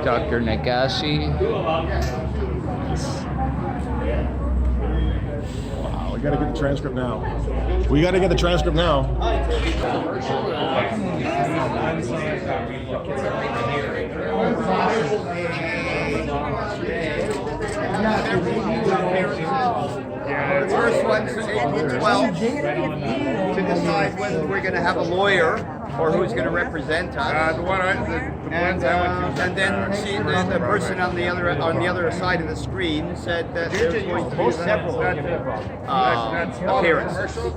Dr. Nagassi. Wow, we gotta get the transcript now. We gotta get the transcript now. The first one's 12 to decide whether we're going to have a lawyer or who's going to represent us. And then the person on the other side of the screen said that there's going to be several appearances. So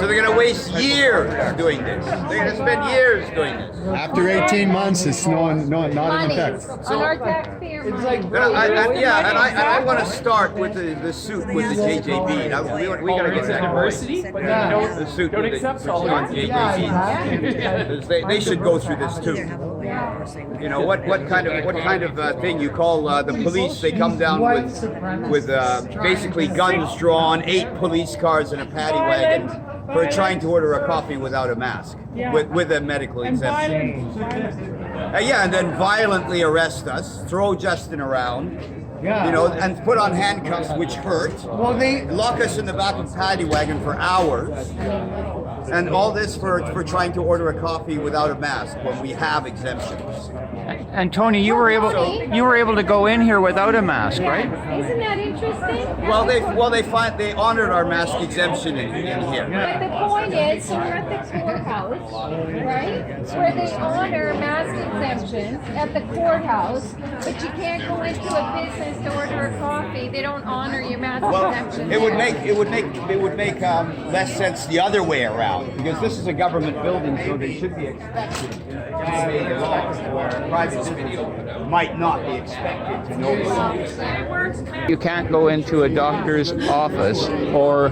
they're going to waste years doing this. They're going to spend years doing this. After 18 months, it's not in effect. On our taxpayer money. I want to start with the suit with the JJ Bean. We got to get that diversity. the suit with on JJ Bean. They should go through this too. You know what kind of thing you call the police? They come down with basically guns drawn, 8 police cars and a paddy wagon for trying to order a coffee without a mask with a medical exemption. And then violently arrest us, throw Justin around. You know, and put on handcuffs, which hurt. Well, they lock us in the back of a paddy wagon for hours, and all this for trying to order a coffee without a mask when we have exemptions. And Tony, you were able to go in here without a mask, right? Isn't that interesting? They honored our mask exemption in here. But the point is, you're at the courthouse, right? Where they honor mask exemptions at the courthouse, but you can't go into a business to order a coffee. They don't honor your mask exemption. It would make less sense the other way around, because this is a government building, so they should be expected to obey the law, where private citizens might not be expected to know the law. You can't go into a doctor's office or,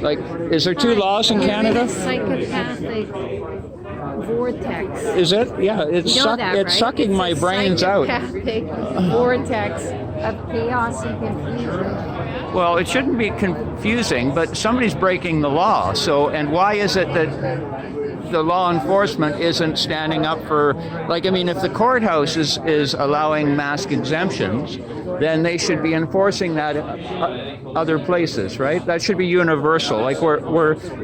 like, is there 2 laws in Canada? Psychopathic vortex. Is it? Yeah, it's sucking my brains out. Psychopathic vortex of chaos and confusion. Well, it shouldn't be confusing, but somebody's breaking the law. So, and why is it that the law enforcement isn't standing up for, like, I mean, if the courthouse is allowing mask exemptions, then they should be enforcing that other places, right? That should be universal. Like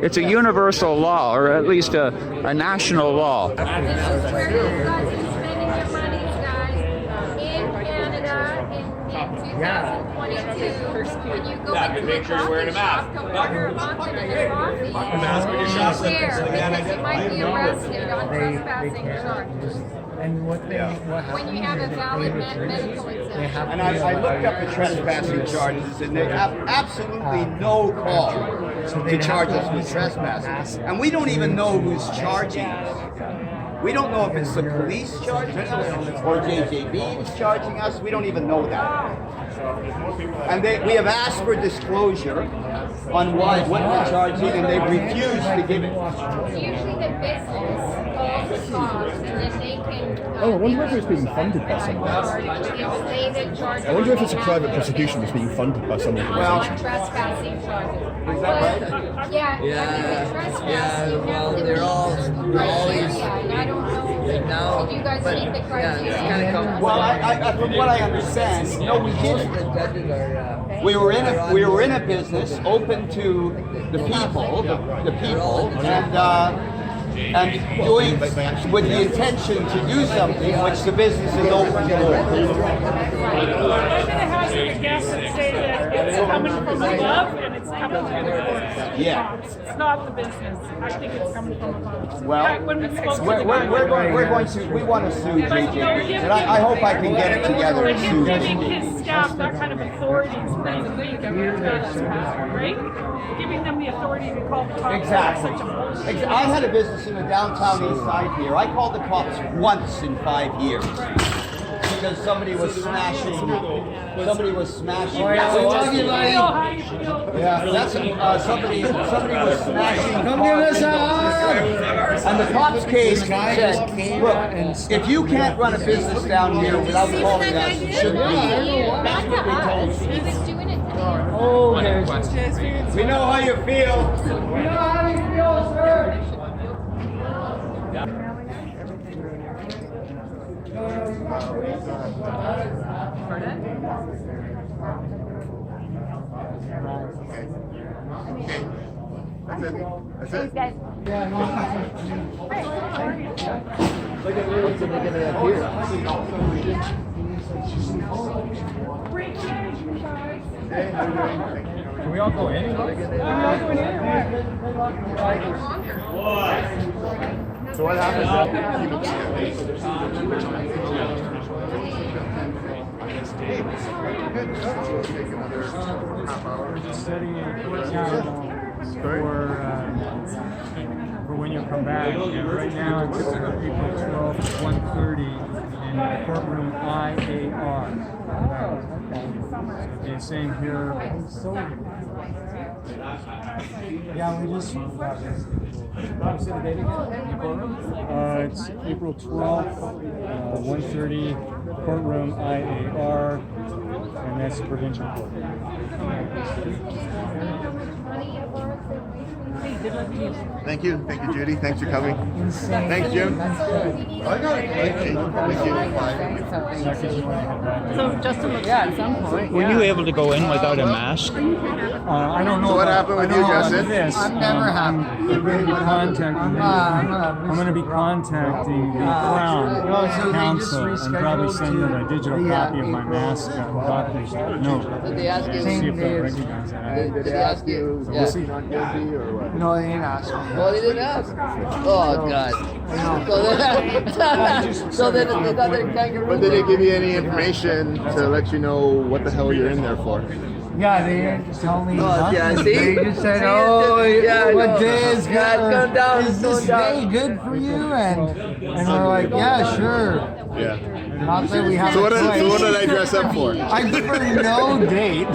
it's a universal law, or at least a national law. This is where you guys are spending your money, guys. In Canada, in 2022, when you go into a coffee shop to order a muffin and a coffee, you because you might be arrested on trespassing charges. And what when you have a valid medical exemption. And I looked up the trespassing charges, and they have absolutely no call to charge us with trespassing. And we don't even know who's charging us. We don't know if it's the police charging us or JJ Bean is charging us. We don't even know that. And we have asked for disclosure on what we're charging, and they've refused to give it. It's usually the business calls the cops, and then they can. I wonder if it's being funded by someone. I wonder if it's a private prosecution that's being funded by some organization. Trespassing charges. Is that right? Yeah. well, they're all always. I don't know. Did you guys meet the criteria? It's kind of complicated. Well, from what I understand, no, we didn't. The judges are. We were in a business open to the people, and doing with the intention to do something which the business is open for. I'm going to hazard a guess and say that it's coming from above and it's coming from the courts. Yeah. It's not the business. I think it's coming from above. Well, when we spoke to the we want to sue JJ Bean, and I hope I can get it together and sue giving JJ his staff that kind of authority is pretty weak, right? Giving them the authority to call the cops. Exactly. Such a bullshit. I had a business in the downtown east side here. I called the cops once in 5 years because somebody was smashing. Yeah, that's somebody was smashing. And the cops came and said, "Look, if you can't run a business down here without calling us, it shouldn't be." Not to us. He was doing it to me. Oh, there's We know how you feel. That's it. That's it. Guys. What's it gonna appear? Can we all go in? So what happens take another half hour. Setting a for when you come back. And right now it's April 12th, 1:30 in courtroom IAR. Okay, same here. Yeah, we just. It's April 12th, 1:30, courtroom IAR, and that's provincial court. Thank you, Judy. Thanks for coming. Thanks, Jim. I got it. Thank you. So Justin looks at some point. Were you able to go in without a mask? I don't know. So what happened with you, Justin? I've never had. I'm going to be contacting the Crown Council and probably send them a digital copy of my mask doctor's note. Did they ask you? See if they'll recognize that. Did they ask you Yeah. is he not guilty or what? No, they didn't ask me. Well, they didn't ask. Oh, God. So then they thought they kangaroo. But did they give you any information to let you know what the hell you're in there for? Yeah, they didn't tell me nothing. yeah, see? They just said, See, "Oh, yeah, what no. day is Yeah, it's going down, Is it's this going down." day good for you?" And we're like, "Yeah, sure." Yeah. Not that we have So a what choice. did I dress up for? I give her no date.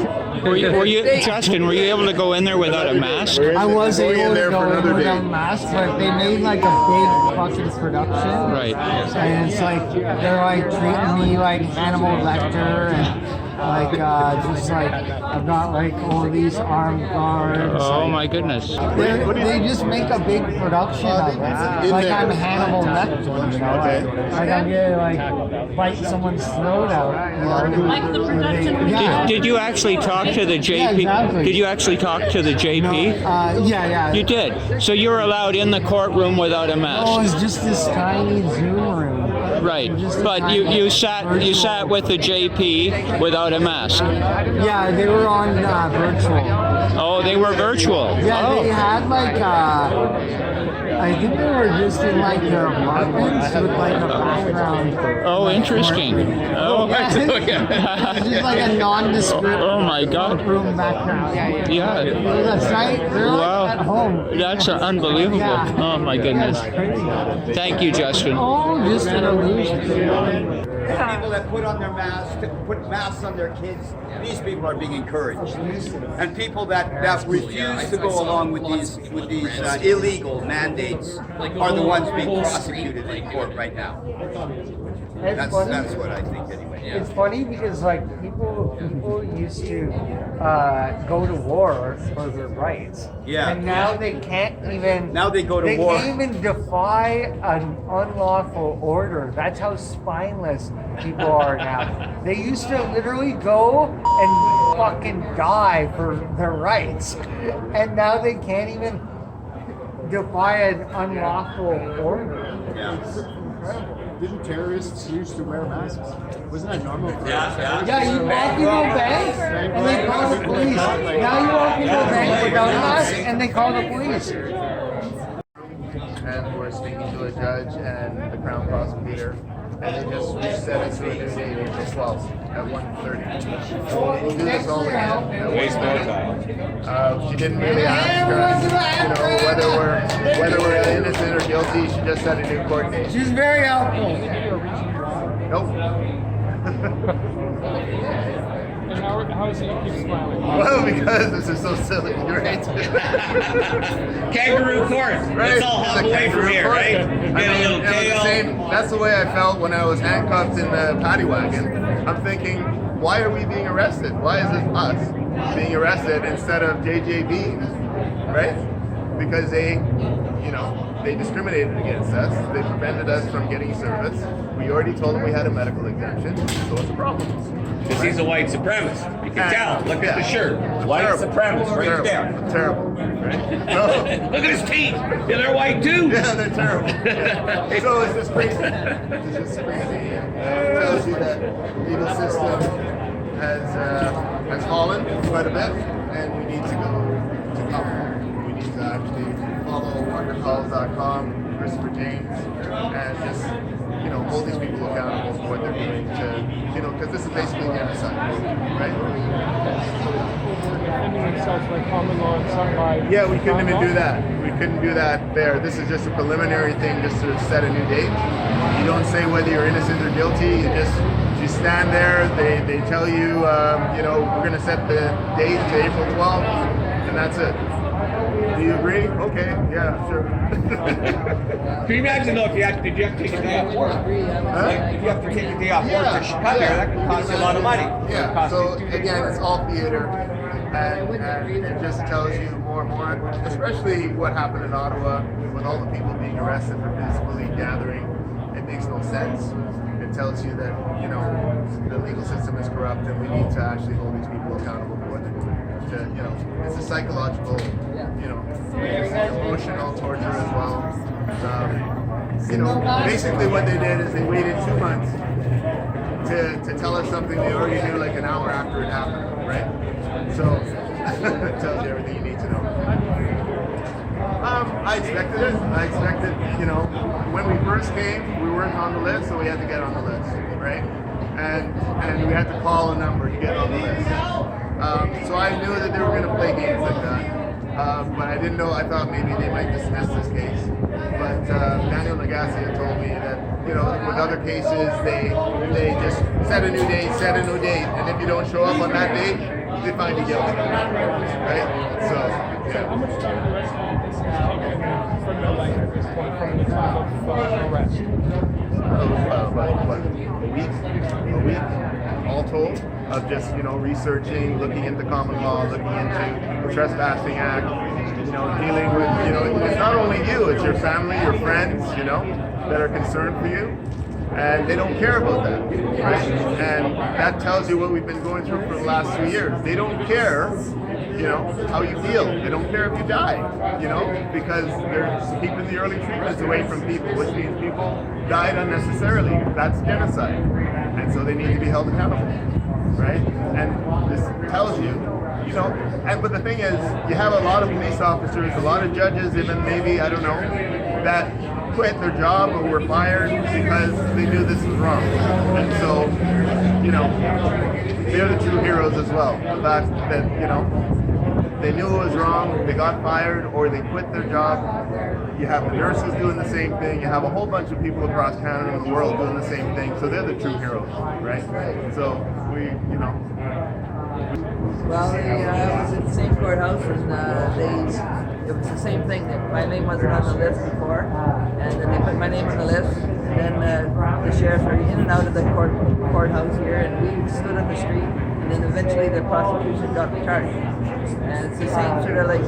Were you, Justin? Were you able to go in there without a mask? I was Going in able to there for go in another with a day. mask, but they made like a big fucking production. Right. And it's like they're like treating me like Hannibal Lecter and like just like I've got like all these armed guards. Oh my goodness. They just make a big production of it. Like I'm Hannibal Lecter, you know, like I'm gonna like bite someone's throat out. You know? Like the production. Yeah. Did you actually talk to the JP? Yeah, exactly. Did you actually talk to the JP? Yeah. You did. So you were allowed in the courtroom without a Oh, mask. it's just this tiny Zoom room. Right. But you sat with the JP without a mask. Yeah, they were on virtual. Oh, they were virtual. Yeah, Oh. they had like I think they were just in like their apartments with like a background. Oh, interesting. Oh, Yeah. It's just like a nondescript Oh my God. room background. Yeah. That's right. They're Wow. like at home. That's unbelievable. Yeah. Oh my goodness. That's crazy. Thank you, Justin. Oh, just an illusion. People that put on their masks, put masks on their kids, these people are being encouraged. And people that refuse to go along with these illegal mandates are the ones being prosecuted in court right now. That's what I think anyway. It's funny because like people used to go to war for their rights. Yeah. And now they can't even. Now they go to war. They can't even defy an unlawful order. That's how spineless people are now. They used to literally go and fucking die for their rights, and now they can't even defy an unlawful order. Yeah. It's incredible. Didn't terrorists used to wear masks? Wasn't that normal for Yeah, you walk into a bank and they call the police. Now you walk into a bank without a mask and they call the police. And we're speaking to a judge and the Crown prosecutor, and they just set us to a new date, April 12th at 1:30. So we'll do this all again. She didn't really ask us, whether we're innocent or guilty. She just set a new court date. She's very helpful. Nope. And how is it you keep smiling? Well, because this is so silly, right? Kangaroo court. Right? Let's all It's hop a away from kangaroo here, court. right? I Get mean, a little it was the tail. same. That's the way I felt when I was handcuffed in the paddy wagon. I'm thinking, why are we being arrested? Why is it us? being arrested instead of JJ Bean, right? Because they, they discriminated against us. They prevented us from getting service. We already told them we had a medical exemption, so it's a problem. Because he's a white supremacist. You can tell. Look at the shirt. White Terrible. supremacist right there. Terrible. Right? So, Look at his teeth. Yeah, they're white too. yeah, they're terrible. Yeah. So it's just crazy. It's just crazy. It tells you that the legal system has fallen quite a bit, and we need to go to government. We need to actually follow wondercalls.com, Christopher James, and just hold these people accountable for what they're doing to, because this is basically genocide, right? Defending themselves by common law and some by. Yeah, we couldn't even do that. We couldn't do that there. This is just a preliminary thing, just to set a new date. You don't say whether you're innocent or guilty. You stand there. They tell you, we're going to set the date to April 12th, and that's it. Do you agree? Okay, yeah, sure. Can you imagine though if you have to take a day off work? Like, if you have to take a day off work to come here, that can cost you a lot of money. Yeah, so again, it's all theater, and it just tells you more and more, especially what happened in Ottawa with all the people being arrested for peacefully gathering. It makes no sense. It tells you that, the legal system is corrupt and we need to actually hold these people accountable for what they're doing. It's a psychological, it's emotional torture as well. Basically what they did is they waited 2 months to tell us something they already knew like an hour after it happened, right? So it tells you everything you need to know. I expected it. When we first came, we weren't on the list, so we had to get on the list, right? And we had to call a number to get on the list. So I knew that they were going to play games like that. But I didn't know, I thought maybe they might dismiss this case. But Daniel Nagasia told me that, with other cases, they just set a new date, and if you don't show up on that date, they find you guilty. Right? So, yeah. How much time the rest of this has taken from your life at this point, from the time of arrest? A week, all told, of just, researching, looking into common law, looking into the Trespassing Act, dealing with, it's not only you, it's your family, your friends, that are concerned for you. And they don't care about that, right? And that tells you what we've been going through for the last 2 years. They don't care, how you feel. They don't care if you die, because they're keeping the early treatments away from people, which means people died unnecessarily. That's genocide. And so they need to be held accountable, right? And this tells you, but the thing is, you have a lot of police officers, a lot of judges, even maybe, I don't know, that quit their job or were fired because they knew this was wrong. And so, they're the true heroes as well. The fact that, they knew it was wrong, they got fired, or they quit their job. You have the nurses doing the same thing. You have a whole bunch of people across Canada and the world doing the same thing. So they're the true heroes, right? So Well, I was at the same courthouse, and it was the same thing. That my name wasn't on the list before, and then they put my name on the list, and then the sheriffs are in and out of the courthouse here, and we stood on the street, and then eventually the prosecution dropped the charge. And it's the same sort of like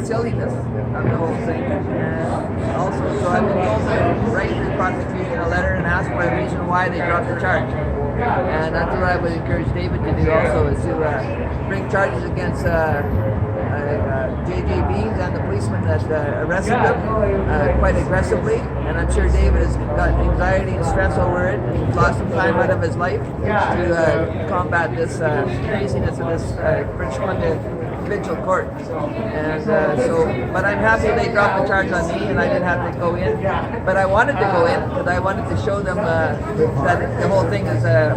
silliness of the whole thing. And also, so I've been told to write the prosecution a letter and ask for the reason why they dropped the charge. And that's what I would encourage David to do also, is to bring charges against JJ Bean and the policeman that arrested him quite aggressively. And I'm sure David has got anxiety and stress over it. He's lost some time out of his life to combat this craziness of this British Columbia provincial court. And but I'm happy they dropped the charge on me and I didn't have to go in. But I wanted to go in because I wanted to show them that the whole thing is a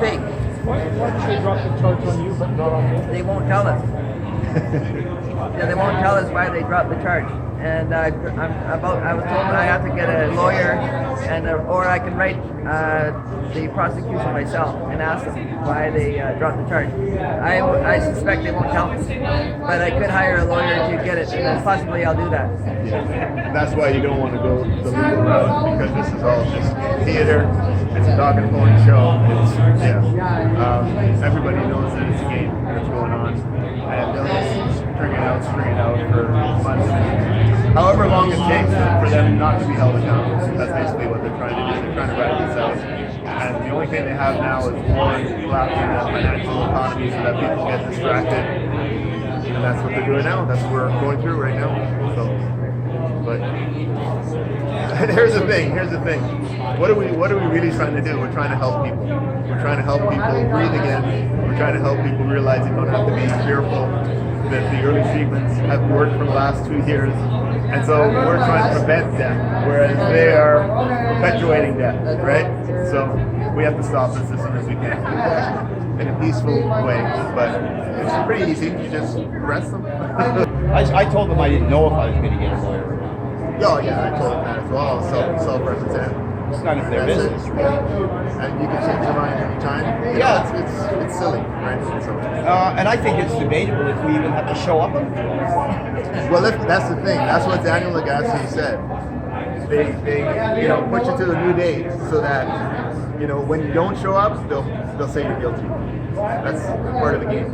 fake. Why did they drop the charge on you but not on me? They won't tell us. Yeah, they won't tell us why they dropped the charge. And I was told that I have to get a lawyer, or I can write the prosecution myself and ask them why they dropped the charge. I suspect they won't tell me, but I could hire a lawyer to get it, and possibly I'll do that. Yeah. That's why you don't want to go the legal route, because this is all just theater. it's a dog and pony show. It's, everybody knows that it's a game that's going on, and they'll just string it out for months. However long it takes for them not to be held accountable. That's basically what they're trying to do. They're trying to ride this out. And the only thing they have now is one, collapsing the financial economy so that people get distracted. And that's what they're doing now. That's what we're going through right now. So, but here's the thing. What are we really trying to do? We're trying to help people. We're trying to help people breathe again. We're trying to help people realize they don't have to be fearful, that the early treatments have worked for the last 2 years. And so we're trying to prevent death, whereas they are perpetuating death, right? So we have to stop this as soon as we can in a peaceful way. But it's pretty easy. You just arrest them. I told them I didn't know if I was going to get a lawyer. Oh yeah, I told them that as well. Self-represent. It's none of their business, really. And you can change your mind anytime. Yeah. It's silly, right? So. And I think it's debatable if we even have to show up. Well, that's the thing. That's what Daniel Lagasse said. They push you to the new days so that when you don't show up, they'll say you're guilty. That's part of the game.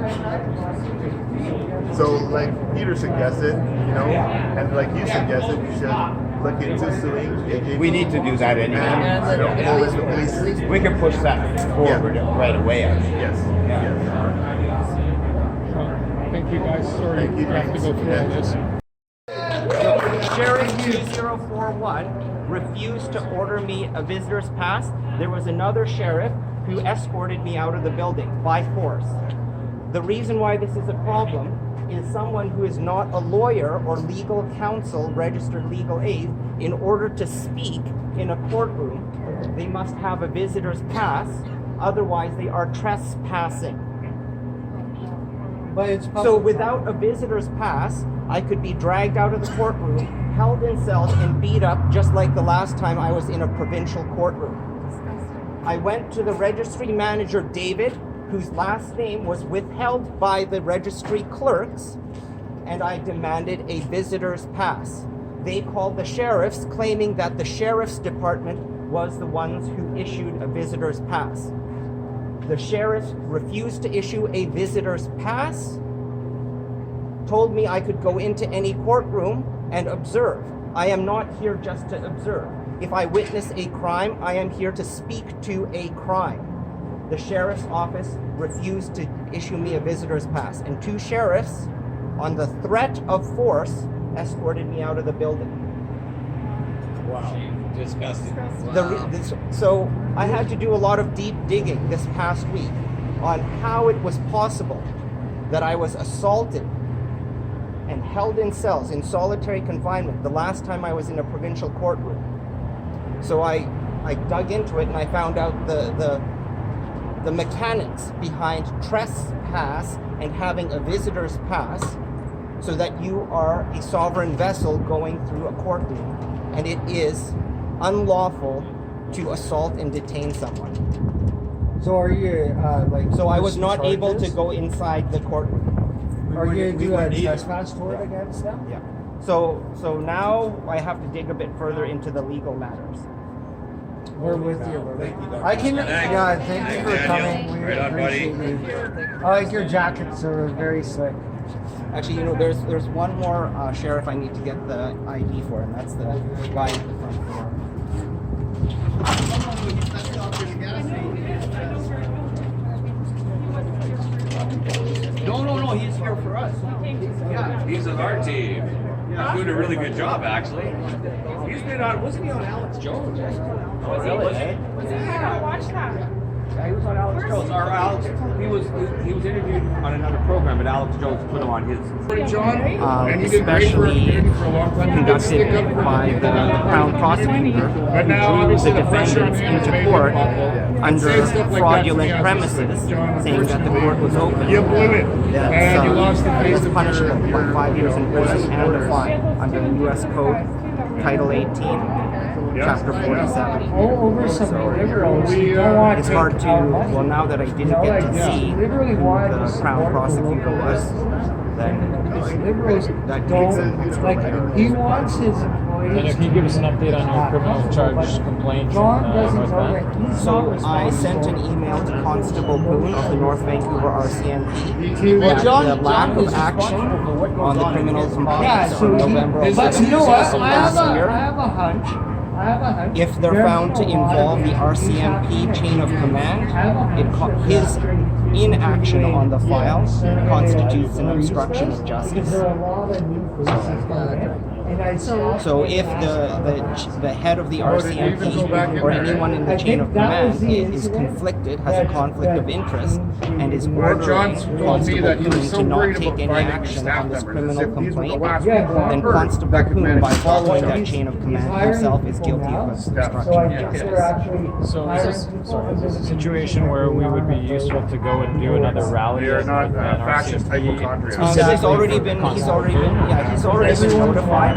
So, like Peter suggested, and like you suggested, you should look into suing JJ. We need to do that anyway. And police the police. We can push that forward right away. Yes. Thank you guys. Sorry you have to go through all this. Sheriff 2041 refused to order me a visitor's pass. There was another sheriff who escorted me out of the building by force. The reason why this is a problem is someone who is not a lawyer or legal counsel, registered legal aid, in order to speak in a courtroom, they must have a visitor's pass, otherwise they are trespassing. But it's So without a visitor's pass, I could be dragged out of the courtroom, held in cells, and beat up just like the last time I was in a provincial courtroom. I went to the registry manager, David, whose last name was withheld by the registry clerks, and I demanded a visitor's pass. They called the sheriffs, claiming that the sheriff's department was the ones who issued a visitor's pass. The sheriff refused to issue a visitor's pass, told me I could go into any courtroom and observe. I am not here just to observe. If I witness a crime, I am here to speak to a crime. The sheriff's office refused to issue me a visitor's pass, and 2 sheriffs, on the threat of force, escorted me out of the building. Wow. Disgusting. So I had to do a lot of deep digging this past week on how it was possible that I was assaulted and held in cells in solitary confinement the last time I was in a provincial courtroom. So I dug into it and I found out the mechanics behind trespass and having a visitor's pass, so that you are a sovereign vessel going through a courtroom, and it is unlawful to assault and detain someone. So are you So I was not able to go inside the courtroom. Are you going to do a trespass tort against them? Yeah. So now I have to dig a bit further into the legal matters. We're with you. I can. Yeah, thank you for coming. We appreciate you. I like your jackets. They're very slick. Actually, there's one more sheriff I need to get the ID for, and that's the guy in the front door. No, he's here for us. Yeah, he's on our team. He's doing a really good job, actually. He's been on, wasn't he on Alex Jones? Oh, really? I gotta watch that. Yeah, he was on Alex Jones. Or Alex, he was interviewed on another program, but Alex Jones put him on his. Especially conducted by the Crown Prosecutor, who drew the defendants into court under fraudulent premises, saying that the court was open. That's punishable by 5 years in prison and a fine under the U.S. Code, Title 18. Chapter 47. Over some liberals. You don't want It's hard to, well, now that I didn't get to see who the Crown Prosecutor was, then liberals that takes don't, like, he wants his employees And if you give us an update on your criminal charge complaints John in doesn't North know Van. that he's So not I sent an email to Constable Boone of the North Vancouver RCMP that the lack of action on the criminal complaints on November But you know what? 11th last year, I have a hunch. if they're found to involve the RCMP chain of command, his inaction on the file constitutes an obstruction of justice. So if the head of the RCMP or anyone in the chain of command is conflicted, has a conflict of interest, and is ordering Constable Boone to not take any action on this criminal complaint, then Constable Boone, by following that chain of command himself, is guilty of obstruction of justice. So is this a situation where we would be useful to go and do another rally? We are not with an fascist RCMP? hypochondriacs. He's already been notified.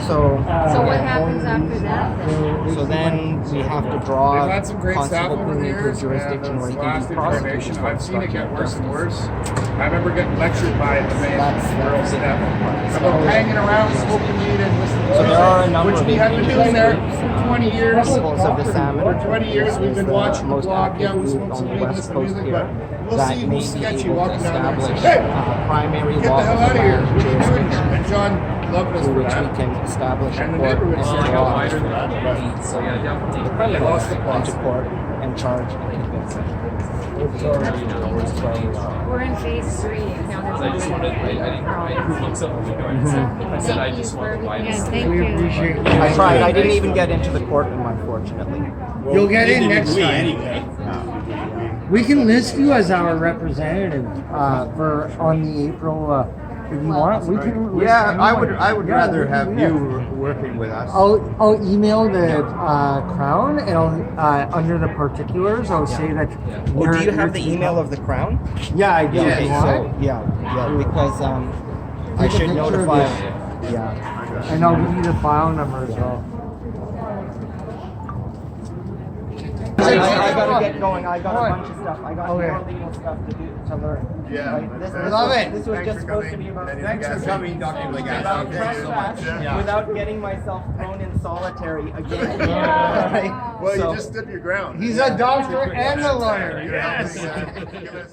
So what happens after that then? So then we have to draw We've had some great staff Constable over Boone the into a years, jurisdiction and where he this can last be prosecuted incarnation, for I've seen it get obstruction of worse and justice. worse. I remember getting lectured by the main That's girl the step different part. about hanging around, smoking weed, and listening to So there are a number which of we have been doing there for 20 years. Principles of the salmon. For 20 years, we've been watching the most blog. active Yeah, we group smoke on some the weed, West listen to Coast music, here but we'll that see may who's be sketchy able to walking down there and establish say, hey, primary get the law hell of out of the here. land What are you doing? jurisdiction And John loved us through for which we that. can establish a And the court neighborhood and said, draw "Wider than that," but the lost the plot. into court and charge and convict. We're in phase 3. I just wanted, I didn't want something to go. I said I just wanted my. Yeah, thank We you. appreciate you. I tried. I didn't even get into the courtroom, unfortunately. You'll get in next time. We can list you as our representative for on the April. If you want, we can. List Yeah, I anyone. would Yeah, rather we can have do that. you working with us. I'll email the Crown and I'll under the particulars I'll say that. Well, do you have the email of the Crown? Yeah, I do. Yeah, okay, You want so it? yeah, because I Take a should picture of notify. it. Yeah, and I'll give you the file number as well. I gotta get going. I got a bunch of stuff. I got Okay. more legal stuff to learn. Yeah. Right? This Love it. This was Thanks just for supposed to coming. be about. Thanks for coming, Dr. About Legaspi. Thank you so much. trespass without getting myself thrown in solitary again. Well, So- you just stood your ground. He's a doctor and a lawyer. Yes. Give us